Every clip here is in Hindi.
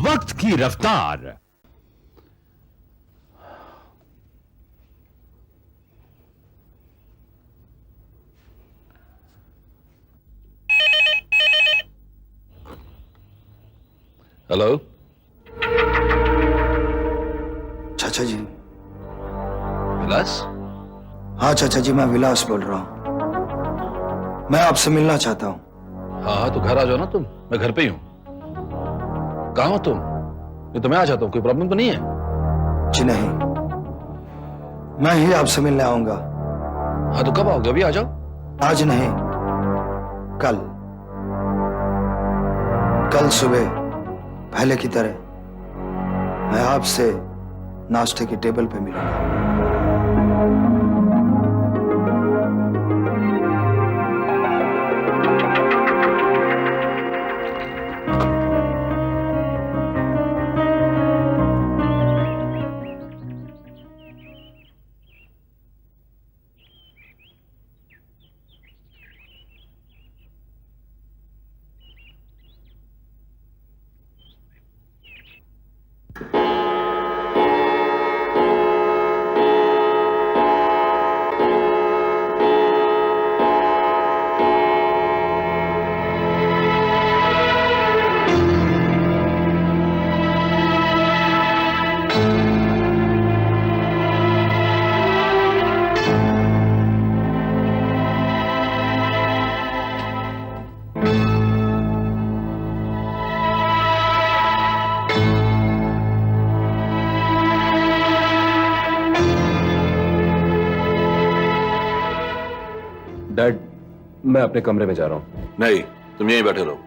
वक्त की रफ्तार। हेलो चाचा जी। विलास। हाँ चाचा जी, मैं विलास बोल रहा हूँ। मैं आपसे मिलना चाहता हूँ। हाँ हाँ, तो घर आ जाओ ना तुम, मैं घर पे ही हूँ। कहाँ हो तुम? ये तो मैं आ जाता हूँ, कोई प्रॉब्लम तो नहीं है? जी नहीं, मैं ही आपसे मिलने आऊंगा। हाँ तो कब आओगे? अभी आ जाओ। आज नहीं, कल। कल सुबह पहले की तरह मैं आपसे नाश्ते की टेबल पे मिलूंगा। डैड, मैं अपने कमरे में जा रहा हूं। नहीं, तुम यहीं बैठे रहो।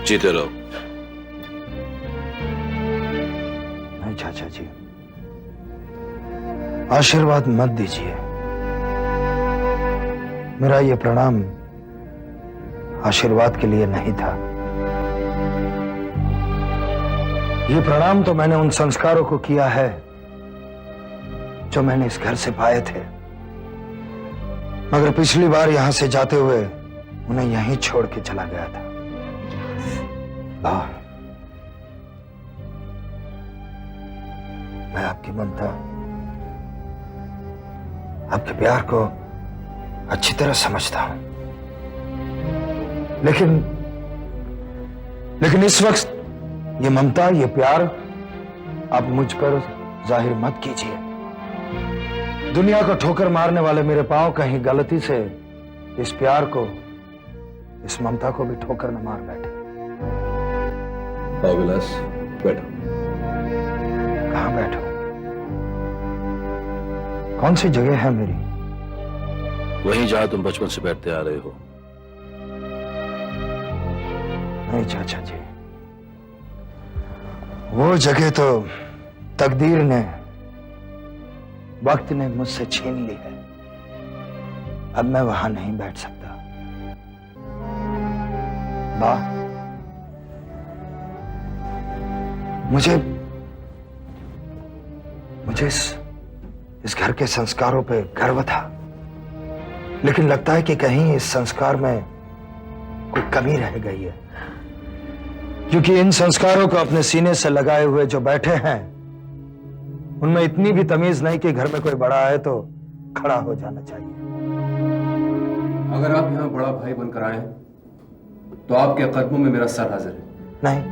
जीते रहो। नहीं चाचा जी, आशीर्वाद मत दीजिए। मेरा ये प्रणाम आशीर्वाद के लिए नहीं था। ये प्रणाम तो मैंने उन संस्कारों को किया है जो मैंने इस घर से पाए थे। मगर पिछली बार यहां से जाते हुए उन्हें यहीं छोड़ के चला गया था। वाह, मैं आपकी ममता, आपके प्यार को अच्छी तरह समझता हूं, लेकिन इस वक्त ये ममता, ये प्यार आप मुझ पर जाहिर मत कीजिए। दुनिया को ठोकर मारने वाले मेरे पांव कहीं गलती से इस प्यार को, इस ममता को भी ठोकर न मार बैठे। आओ विलास, बैठो। कहां बैठो? कौन सी जगह है मेरी? वहीं जहां तुम बचपन से बैठते आ रहे हो। नहीं चाचा जी, वो जगह तो तकदीर ने, वक्त ने मुझसे छीन ली है। अब मैं वहां नहीं बैठ सकता। वाह, मुझे इस घर के संस्कारों पे गर्व था, लेकिन लगता है कि कहीं इस संस्कार में कोई कमी रह गई है, क्योंकि इन संस्कारों को अपने सीने से लगाए हुए जो बैठे हैं, उनमें इतनी भी तमीज नहीं कि घर में कोई बड़ा है तो खड़ा हो जाना चाहिए। अगर आप यहाँ बड़ा भाई बनकर आए हैं तो आपके कदमों में मेरा सर हाजिर है। नहीं,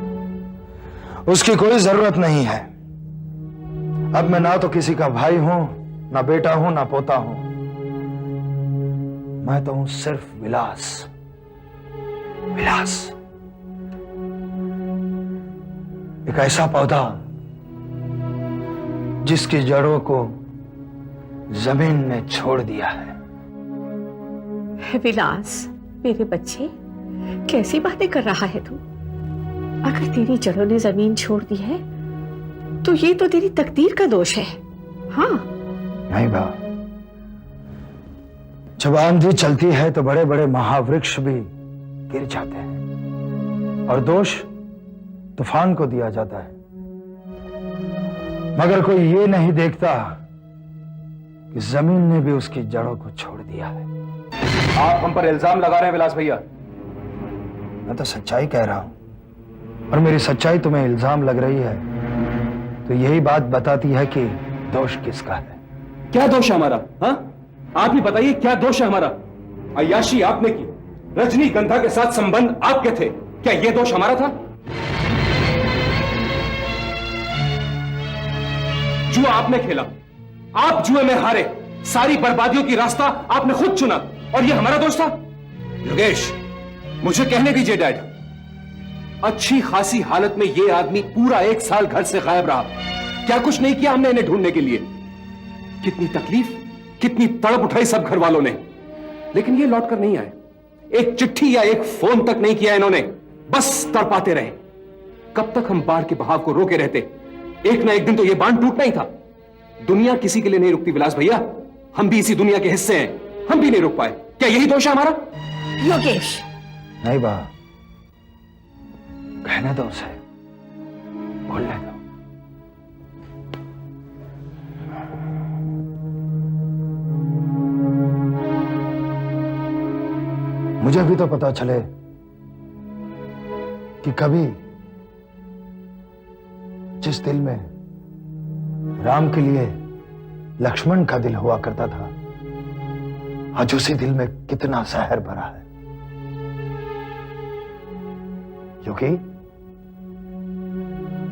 उसकी कोई जरूरत नहीं है। अब मैं ना तो किसी का भाई हूं, ना बेटा हूं, ना पोता हूं। मैं तो हूं सिर्फ विलास। विलास, एक ऐसा पौधा जिसकी जड़ों को जमीन ने छोड़ दिया है। विलास, मेरे बच्चे, कैसी बातें कर रहा है तू? अगर तेरी जड़ों ने जमीन छोड़ दी है तो ये तो तेरी तकदीर का दोष है। हाँ, नहीं बा, जब आंधी चलती है तो बड़े बड़े महावृक्ष भी गिर जाते हैं और दोष तूफान को दिया जाता है, मगर कोई ये नहीं देखता कि जमीन ने भी उसकी जड़ों को छोड़ दिया है। आप हम पर इल्जाम लगा रहे हैं विलास भैया। मैं तो सच्चाई कह रहा हूं, और मेरी सच्चाई तुम्हें इल्जाम लग रही है तो यही बात बताती है कि दोष किसका है। क्या दोष है हमारा? हाँ, आप ही बताइए, क्या दोष है हमारा? अय्याशी आपने की, रजनीगंधा के साथ संबंध आपके थे, क्या यह दोष हमारा था? जुआ आपने खेला, आप जुए में हारे, सारी बर्बादियों की रास्ता आपने खुद चुना, और यह हमारा दोष था? योगेश, मुझे कहने दीजिए डैड, अच्छी खासी हालत में यह आदमी पूरा 1 साल घर से गायब रहा, क्या कुछ नहीं किया हमने इन्हें ढूंढने के लिए? कितनी तकलीफ, कितनी तड़प उठाई सब घर वालों ने, लेकिन ये लौट कर नहीं आए। एक चिट्ठी या एक फोन तक नहीं किया इन्होंने, बस तड़पाते रहे। कब तक हम बाढ़ के बहाव को रोके रहते? एक ना एक दिन तो ये बांध टूटना ही था। दुनिया किसी के लिए नहीं रुकती विलास भैया, हम भी इसी दुनिया के हिस्से हैं, हम भी नहीं रुक पाए। क्या यही दोष है हमारा? योगेश, नहीं बा, कहने दो उसे, बोलने दो। मुझे भी तो पता चले कि कभी जिस दिल में राम के लिए लक्ष्मण का दिल हुआ करता था, आज उसी दिल में कितना जहर भरा है। क्योंकि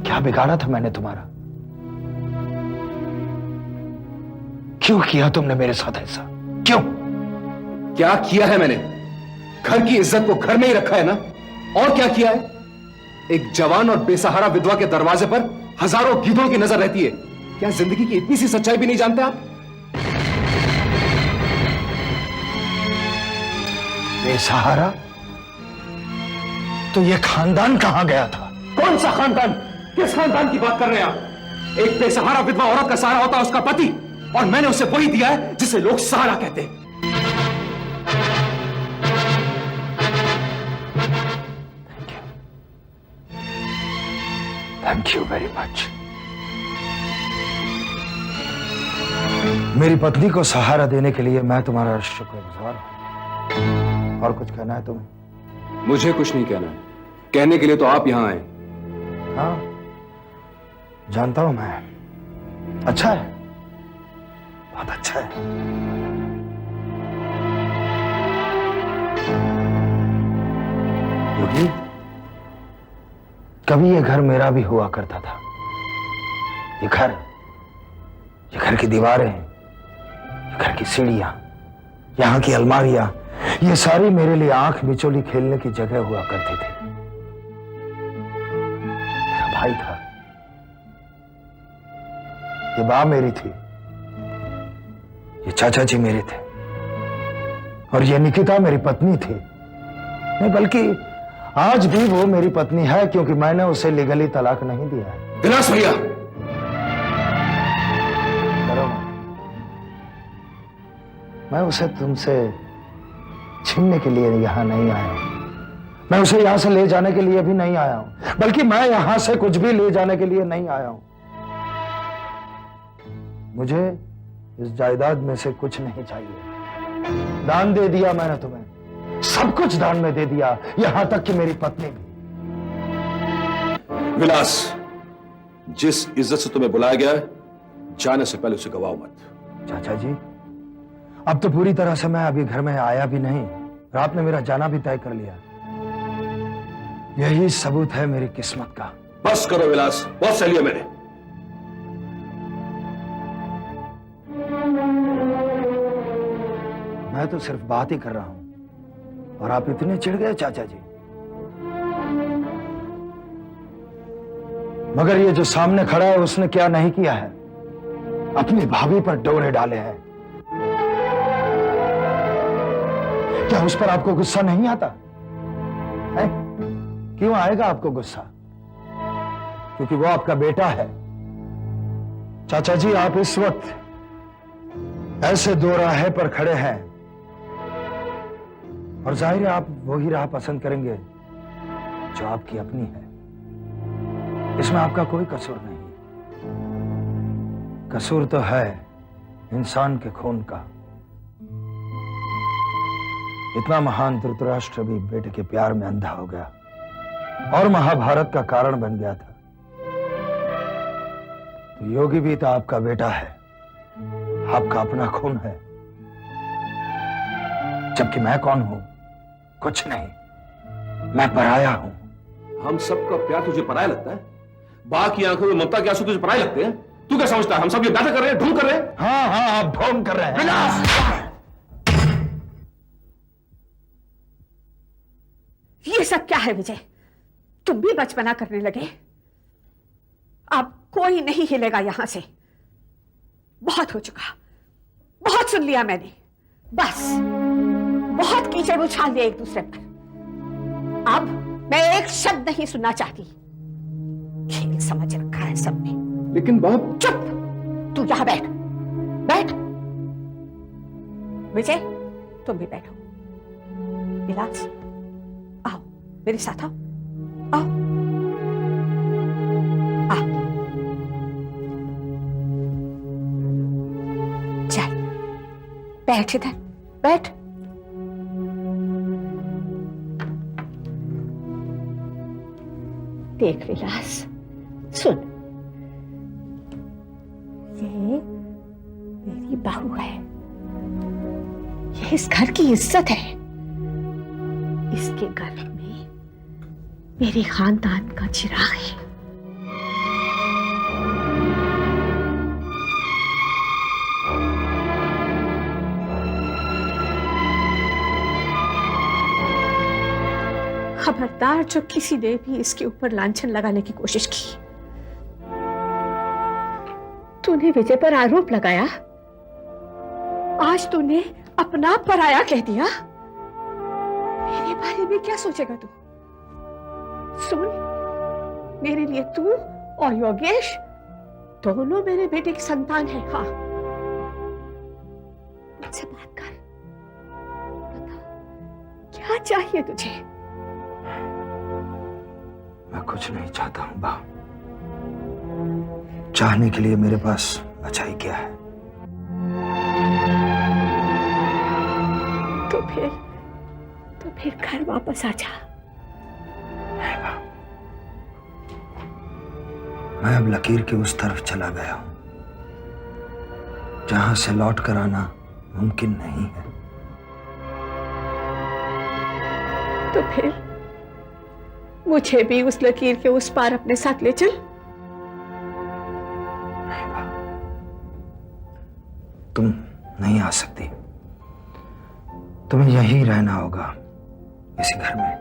क्या बिगाड़ा था मैंने तुम्हारा? क्यों किया तुमने मेरे साथ ऐसा? क्यों? क्या किया है मैंने? घर की इज्जत को घर में ही रखा है ना, और क्या किया है? एक जवान और बेसहारा विधवा के दरवाजे पर हजारों गीदों की नजर रहती है। क्या जिंदगी की इतनी सी सच्चाई भी नहीं जानते आप? बेसहारा? तो ये खानदान कहां गया था? कौन सा खानदान? किस खानदान की बात कर रहे हैं आप? एक बेसहारा विधवा औरत का सहारा होता है उसका पति, और मैंने उसे वही दिया है जिसे लोग सहारा कहते हैं। Thank you very much. मेरी पत्नी को सहारा देने के लिए मैं तुम्हारा शुक्रगुजार हूं, और कुछ कहना है तुम्हें? मुझे कुछ नहीं कहना है, कहने के लिए तो आप यहां आए। हाँ, जानता हूं मैं। अच्छा है, बहुत अच्छा है। योगी, कभी ये घर मेरा भी हुआ करता था। ये घर की दीवारें, ये घर की सीढ़ियां, यहां की अलमारियां, ये सारी मेरे लिए आंख मिचोली खेलने की जगह हुआ करती थी। मेरा भाई था, ये मां मेरी थी, ये चाचा जी मेरे थे, और ये निकिता मेरी पत्नी थी। नहीं, बल्कि आज भी वो मेरी पत्नी है, क्योंकि मैंने उसे लीगली तलाक नहीं दिया है। विलास भैया, करो मत। मैं उसे तुमसे छीनने के लिए यहां नहीं आया हूं। मैं उसे यहां से ले जाने के लिए भी नहीं आया हूं, बल्कि मैं यहां से कुछ भी ले जाने के लिए नहीं आया हूं। मुझे इस जायदाद में से कुछ नहीं चाहिए। दान दे दिया मैंने तुम्हें, सब कुछ दान में दे दिया, यहां तक कि मेरी पत्नी भी। विलास, जिस इज्जत से तुम्हें बुलाया गया है, जाने से पहले उसे गवाओ मत। चाचा जी, अब तो पूरी तरह से मैं अभी घर में आया भी नहीं, रात में मेरा जाना भी तय कर लिया। यही सबूत है मेरी किस्मत का। बस करो विलास, बहुत सह लिया मैंने। मैं तो सिर्फ बात ही कर रहा हूं और आप इतने चिढ़ गए चाचा जी। मगर ये जो सामने खड़ा है उसने क्या नहीं किया है? अपनी भाभी पर डोरे डाले हैं। क्या उस पर आपको गुस्सा नहीं आता है? क्यों आएगा आपको गुस्सा? क्योंकि वो आपका बेटा है। चाचा जी, आप इस वक्त ऐसे दो राह पर खड़े हैं और जाहिर है आप वही राह पसंद करेंगे जो आपकी अपनी है। इसमें आपका कोई कसूर नहीं। कसूर तो है इंसान के खून का। इतना महान धृतराष्ट्र भी बेटे के प्यार में अंधा हो गया और महाभारत का कारण बन गया था। तो योगी भी तो आपका बेटा है, आपका अपना खून है। जबकि मैं कौन हूं? कुछ नहीं, मैं पराया हूं। हम सबका प्यार तुझे पराया लगता है? बाकी आंखों में ममता के आंसू तुझे पराये लगते हैं? तू क्या समझता है हम सब ये गाथा कर रहे हैं, ढोंग कर रहे हैं? हाँ हाँ, आप ढोंग कर रहे हैं। ये सब क्या है विजय? तुम भी बचपना करने लगे? अब कोई नहीं हिलेगा यहां से। बहुत हो चुका, बहुत सुन लिया मैंने। बस, बहुत कीचड़ उछाल दिया एक दूसरे पर। अब मैं एक शब्द नहीं सुनना चाहती। खेल समझ रखा है सबने। लेकिन बाप। चुप! तू यहां बैठ, बैठ। विजय, तुम भी बैठो। विलास, आओ मेरे साथ, आओ आओ आओ। चल बैठ इधर, बैठ। देख विलास, सुन, ये मेरी बहू है, ये इस घर की इज्जत है। इसके घर में मेरे खानदान का चिराग है। खबरदार जो किसी ने भी इसके ऊपर लांछन लगाने की कोशिश की। तूने विजय पर आरोप लगाया, आज तूने अपना पराया कह दिया। मेरे बारे में क्या सोचेगा तू? सुन, मेरे लिए तू और योगेश दोनों मेरे बेटे की संतान है। हाँ, मुझसे बात कर, बता क्या चाहिए तुझे? मैं कुछ नहीं चाहता हूं बा। चाहने के लिए मेरे पास अच्छा ही क्या है? फिर घर वापस आ जा। मैं अब लकीर के उस तरफ चला गया हूं जहां से लौट कर आना मुमकिन नहीं है। तो फिर मुझे भी उस लकीर के उस पार अपने साथ ले चल। तुम नहीं आ सकती, तुम्हें यहीं रहना होगा, इसी घर में।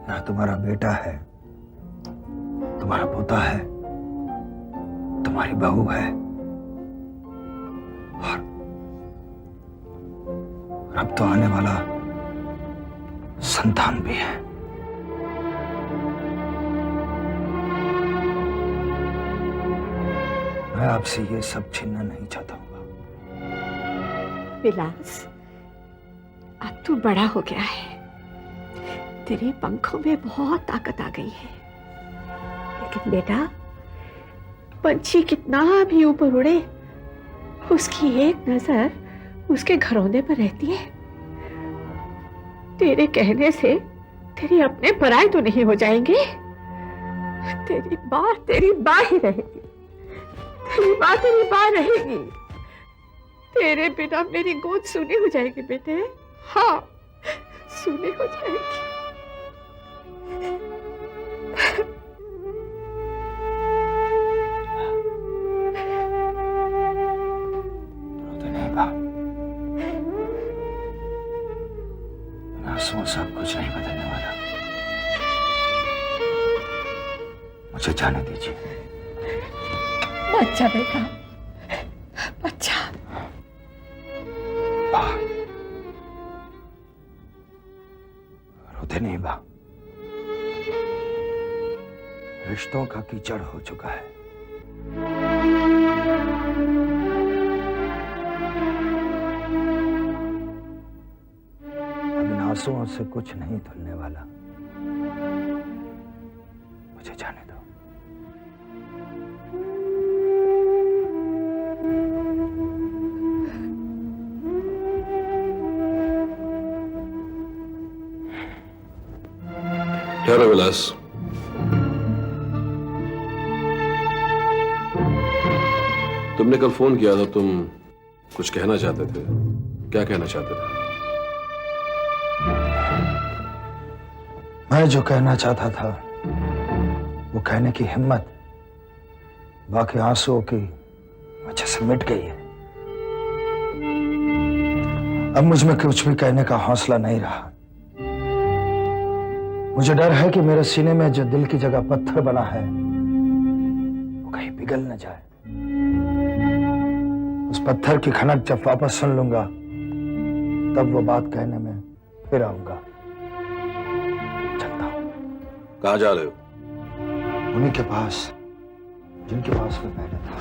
यहाँ तुम्हारा बेटा है, तुम्हारा पोता है, तुम्हारी बहू है, और अब तो आने वाला संतान भी है। मैं आपसे ये सब छीनना नहीं चाहता हूँ। विलास, अब तू बड़ा हो गया है, तेरे पंखों में बहुत ताकत आ गई है। लेकिन बेटा, पंछी कितना भी ऊपर उड़े, उसकी एक नजर उसके घरौंदे पर रहती है। तेरे कहने से तेरे अपने पराये तो नहीं हो जाएंगे। तेरी बात ही रहेगी, तेरी बात रहेगी। तेरे बिना मेरी गोद सूनी हो जाएगी बेटे। हाँ, सूनी हो जाएगी। आंसुओं से अब कुछ नहीं बदलने वाला। मुझे जाने दीजिए। बच्चा बेटा, बच्चा। रोते नहीं बा, रिश्तों का कीचड़ हो चुका है। अब इन आंसुओं से कुछ नहीं धुलने वाला। मुझे जाने दो। ठहरो विलास, तुमने कल फोन किया था, तुम कुछ कहना चाहते थे। क्या कहना चाहते थे? मैं जो कहना चाहता था वो कहने की हिम्मत बाकी आंसुओं की वजह से मिट गई है। अब मुझ में कुछ भी कहने का हौसला नहीं रहा। मुझे डर है कि मेरे सीने में जो दिल की जगह पत्थर बना है वो कहीं पिघल न जाए। उस पत्थर की खनक जब वापस सुन लूंगा तब वो बात कहने में फिर आऊंगा। चलता हूं। कहाँ जा रहे हो? उन्हीं के पास जिनके पास मैं पहले था।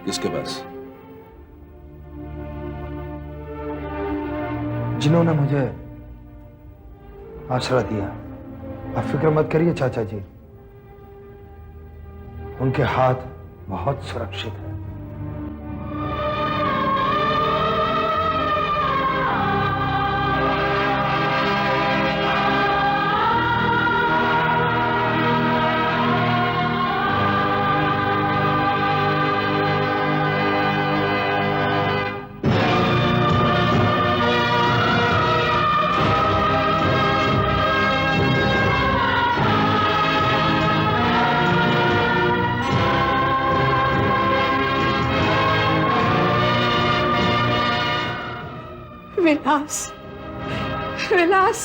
किसके पास? जिन्होंने मुझे आसरा दिया। आप फिक्र मत करिए चाचा जी, उनके हाथ बहुत सुरक्षित है। विलास, विलास।